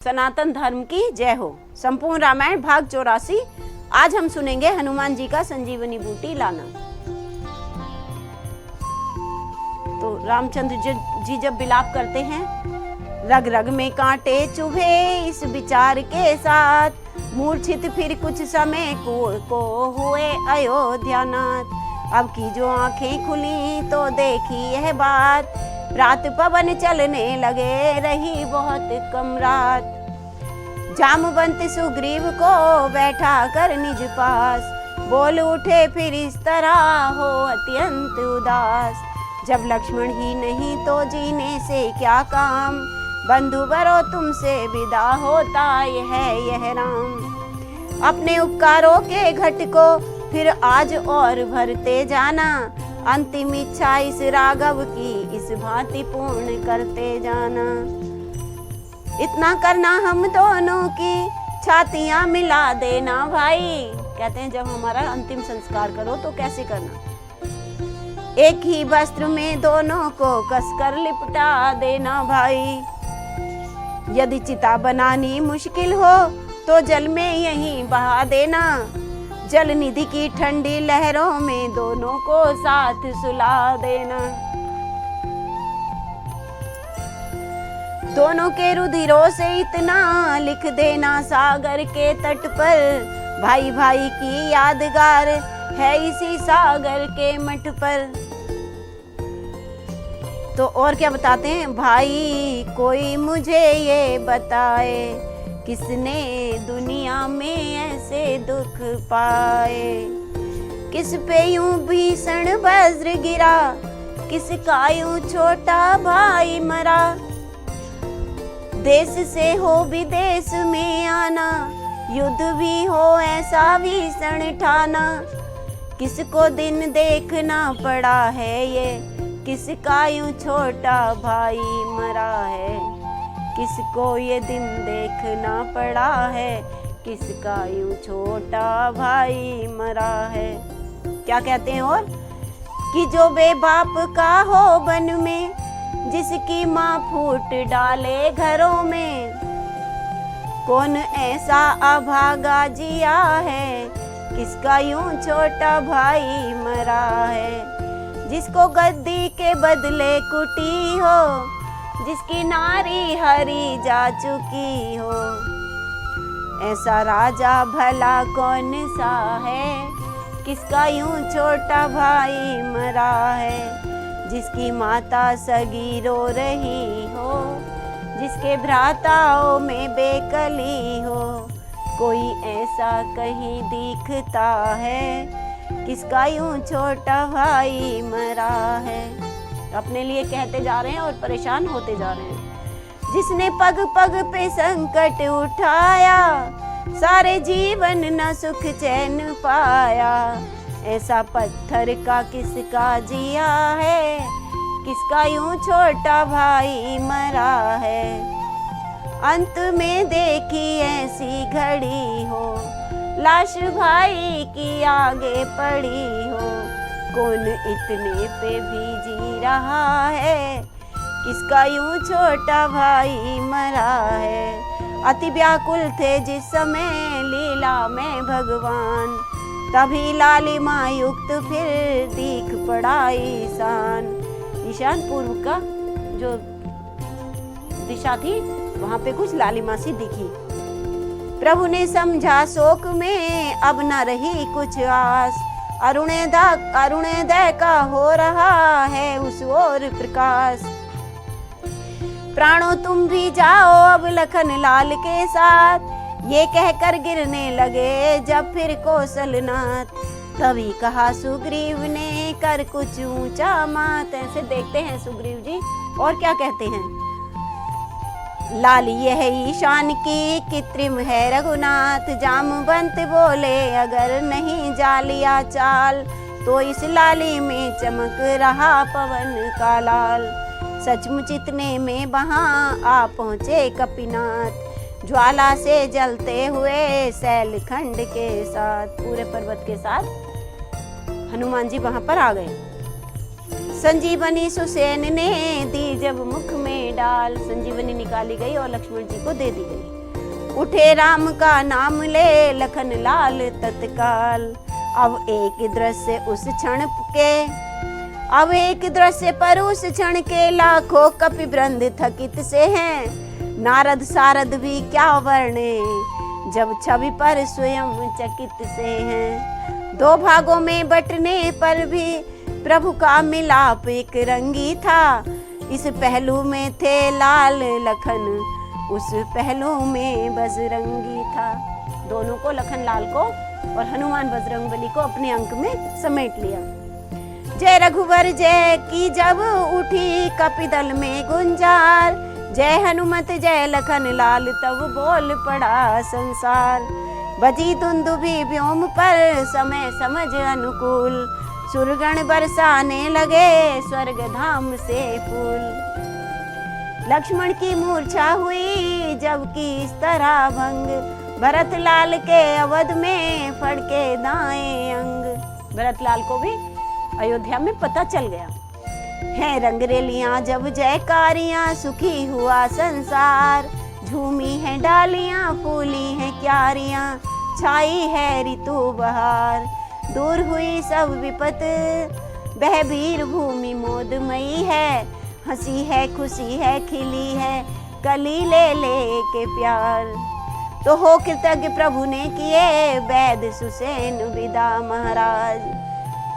सनातन धर्म की जय हो। संपूर्ण रामायण भाग 84। आज हम सुनेंगे हनुमान जी का संजीवनी बूटी लाना। तो रामचंद्र जी जब विलाप करते हैं, रग रग में कांटे चुभे इस विचार के साथ, मूर्छित फिर कुछ समय को हुए अयोध्यानाथ। अब की जो आंखें खुली तो देखी यह बात, रात पवन चलने लगे रही बहुत कम रात। जामवंत सुग्रीव को बैठा कर निज पास, बोल उठे फिर इस तरह हो अत्यंत उदास। जब लक्ष्मण ही नहीं तो जीने से क्या काम, बंधु बरो तुमसे विदा होता यह राम। अपने उपकारों के घट को फिर आज और भरते जाना, अंतिम इच्छा इस राघव की इस भांति पूर्ण करते जाना। इतना करना हम दोनों की छातियां मिला देना भाई। कहते हैं जब हमारा अंतिम संस्कार करो तो कैसे करना, एक ही वस्त्र में दोनों को कसकर लिपटा देना भाई। यदि चिता बनानी मुश्किल हो तो जल में यहीं बहा देना, जल निधि की ठंडी लहरों में दोनों को साथ सुला देना। दोनों के रुधिरों से इतना लिख देना सागर के तट पर, भाई भाई की यादगार है इसी सागर के मठ पर। तो और क्या बताते हैं, भाई कोई मुझे ये बताए, किसने दुनिया में ऐसे दुख पाए। किस पे यूं भीषण वज्र गिरा, किसका यूं छोटा भाई मरा। देश से हो विदेश में आना, युद्ध भी हो ऐसा भीषण ठाना। किसको दिन देखना पड़ा है ये, किसका यूं छोटा भाई मरा है। किसको ये दिन देखना पड़ा है, किसका यूं छोटा भाई मरा है। क्या कहते हैं और कि जो बेबाप का हो वन में, जिसकी माँ फूट डाले घरों में। कौन ऐसा अभागा जिया है, किसका यूं छोटा भाई मरा है। जिसको गद्दी के बदले कुटी हो, जिसकी नारी हरी जा चुकी हो। ऐसा राजा भला कौन सा है, किसका यूं छोटा भाई मरा है। जिसकी माता सगी रो रही हो, जिसके भ्राताओं में बेकली हो। कोई ऐसा कहीं दिखता है, किसका यूं छोटा भाई मरा है। अपने लिए कहते जा रहे हैं और परेशान होते जा रहे हैं। जिसने पग पग पे संकट उठाया, सारे जीवन न सुख चैन पाया। ऐसा पत्थर का किसका जिया है, किसका यूं छोटा भाई मरा है। अंत में देखी ऐसी घड़ी हो, लाश भाई की आगे पड़ी हो। कौन इतने पे भी जी रहा है, किसका यूं छोटा भाई मरा है। अति व्याकुल थे जिस समय लीला में भगवान, तभी लालिमा युक्त फिर दीख पड़ा ईशान। ईशान पूर्व का जो दिशा थी वहां पे कुछ लालिमा सी दिखी। प्रभु ने समझा शोक में अब न रही कुछ आस, अरुणोदय का हो रहा है उस ओर प्रकाश। प्राणों तुम भी जाओ अब लखन लाल के साथ, ये कहकर गिरने लगे जब फिर कौशलनाथ। तभी कहा सुग्रीव ने कर कुछ ऊंचा मात। ऐसे देखते हैं सुग्रीव जी और क्या कहते हैं। लाली यह ईशान की कृत्रिम है रघुनाथ। जामवंत बोले अगर नहीं जालिया चाल, तो इस लाली में चमक रहा पवन का लाल। सचमुच इतने में वहां आ पहुंचे कपिनाथ, ज्वाला से जलते हुए शैलखंड के साथ। पूरे पर्वत के साथ हनुमान जी वहां पर आ गए। संजीवनी सुसेन ने दी जब मुख में डाल, संजीवनी निकाली गई और लक्ष्मण जी को दे दी गई। उठे राम का नाम ले लखन लाल तत्काल। अब एक दृश्य उस क्षण के, अब एक दृश्य पर उस क्षण के लाखों कपि वृंद थकित से हैं। नारद सारद भी क्या वर्णे, जब छवि पर स्वयं चकित से हैं। दो भागों में बंटने पर भी प्रभु का मिलाप एक रंगी था। इस पहलू में थे लाल लखन, उस पहलू में बजरंगी था। दोनों को, लखन लाल को और हनुमान बजरंगबली को अपने अंक में समेट लिया। जय रघुवर जय की जब उठी कपिदल में गुंजार, जय हनुमत जय लखन लाल तब बोल पड़ा संसार। बजी दुंदुभी व्योम पर समय समझ अनुकूल, सुरगण बरसाने लगे स्वर्ग धाम से फूल। लक्ष्मण की मूर्छा हुई जबकि इस तरह भंग, भरत लाल के अवध में फड़के दाएं अंग। भरत लाल को भी अयोध्या में पता चल गया है। रंगरेलियां जब जयकारियां, सुखी हुआ संसार। झूमी है डालियां, फूली है क्यारियां, छाई है ऋतु बहार। दूर हुई सब विपत, बहबीर भूमि मोदमयी है। हंसी है खुशी है खिली है, कली ले ले के प्यार। तो हो कृतज्ञ प्रभु ने किए, वैद सुसेन विदा महाराज।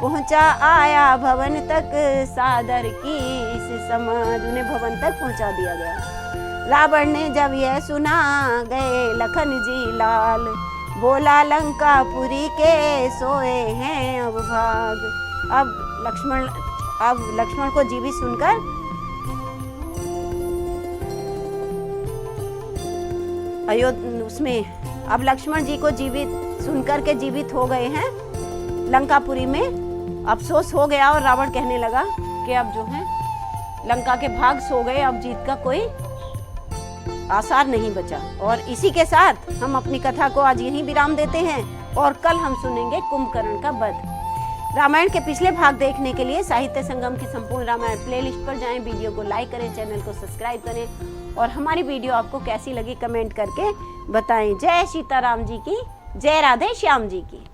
पहुंचा आया भवन तक, सादर की इस समाज। उन्हें भवन तक पहुंचा दिया गया। रावण ने जब यह सुना, गए लखन जी लाल। बोला लंकापुरी के सोए हैं अब भाग। अब लक्ष्मण को जीवित सुनकर उसमें अब लक्ष्मण जी को जीवित सुनकर के जीवित हो गए हैं लंकापुरी में। अफसोस हो गया और रावण कहने लगा कि अब जो है लंका के भाग सो गए, अब जीत का कोई आसार नहीं बचा। और इसी के साथ हम अपनी कथा को आज यहीं विराम देते हैं और कल हम सुनेंगे कुंभकर्ण का वध। रामायण के पिछले भाग देखने के लिए साहित्य संगम की संपूर्ण रामायण प्लेलिस्ट पर जाएं, वीडियो को लाइक करें, चैनल को सब्सक्राइब करें और हमारी वीडियो आपको कैसी लगी कमेंट करके बताएं। जय सीताराम जी की, जय राधे श्याम जी की।